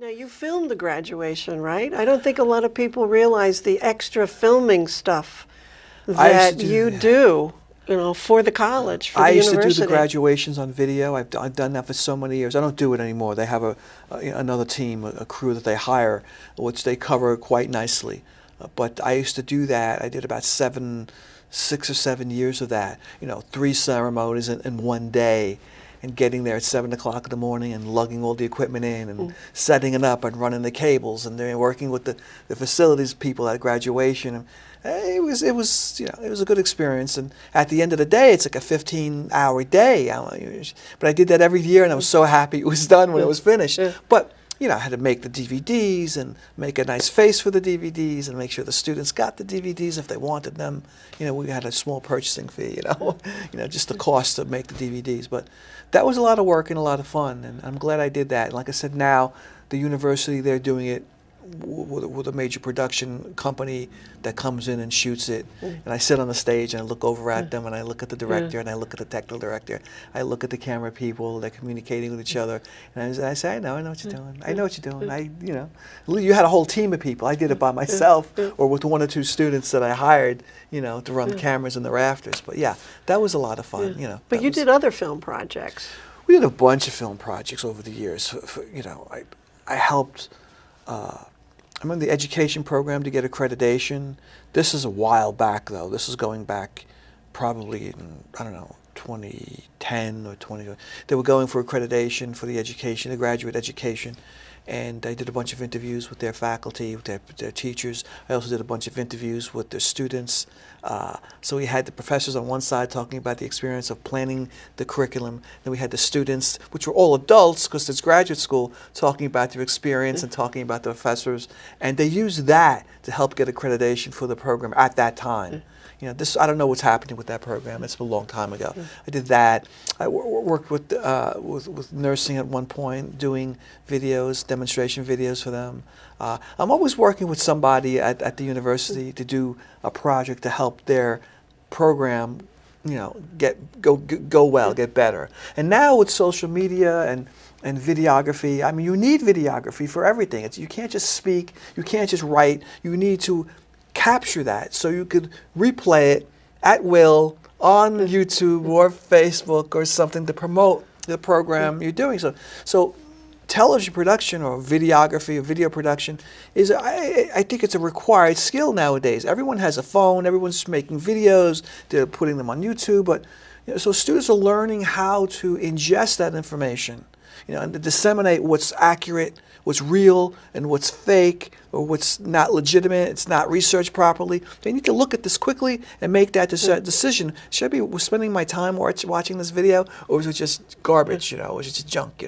Now, you filmed the graduation, right? I don't think a lot of people realize the extra filming stuff that you do, for the college, for I the used to do the university. graduations on video. I've done that for so many years. I don't do it anymore. They have another team, a crew that they hire, which they cover quite nicely. But I used to do that. I did about 6 or 7 years of that. 3 ceremonies in one day, and getting there at 7 o'clock in the morning and lugging all the equipment in and setting it up and running the cables and then working with the facilities people at graduation. It was a good experience, and at the end of the day, it's like a 15-hour day. But I did that every year, and I was so happy it was done when it was finished. But I had to make the DVDs and make a nice face for the DVDs and make sure the students got the DVDs if they wanted them. We had a small purchasing fee. Just the cost to make the DVDs. But that was a lot of work and a lot of fun, and I'm glad I did that. And like I said, now the university, they're doing it with a major production company that comes in and shoots it, and I sit on the stage and I look over at them and I look at the director and I look at the technical director, I look at the camera people, they're communicating with each other, and I say, I know what you're doing. I know what you're doing. You had a whole team of people. I did it by myself or with 1 or 2 students that I hired, to run the cameras in the rafters. But yeah, that was a lot of fun. But you did other film projects. We did a bunch of film projects over the years. I helped. I'm in the education program to get accreditation. This is a while back, though. This is going back probably in, 2010 or 20. They were going for accreditation for the education, the graduate education. And I did a bunch of interviews with their faculty, with their teachers. I also did a bunch of interviews with their students. So we had the professors on one side talking about the experience of planning the curriculum. Then we had the students, which were all adults because it's graduate school, talking about their experience and talking about the professors. And they used that to help get accreditation for the program at that time. I don't know what's happening with that program. It's a long time ago. I did that. I worked with nursing at one point, doing videos, demonstration videos for them. I'm always working with somebody at the university to do a project to help their program, go well, get better. And now with social media and videography, you need videography for everything. You can't just speak, you can't just write. You need to capture that so you could replay it at will on YouTube or Facebook or something to promote the program you're doing. So television production or videography or video production is, I think it's a required skill nowadays. Everyone has a phone, everyone's making videos, they're putting them on YouTube, but so students are learning how to ingest that information, and to disseminate what's accurate, what's real, and what's fake, or what's not legitimate, it's not researched properly. They need to look at this quickly and make that decision. Should I be spending my time watching this video, or is it just garbage, or is it just junk,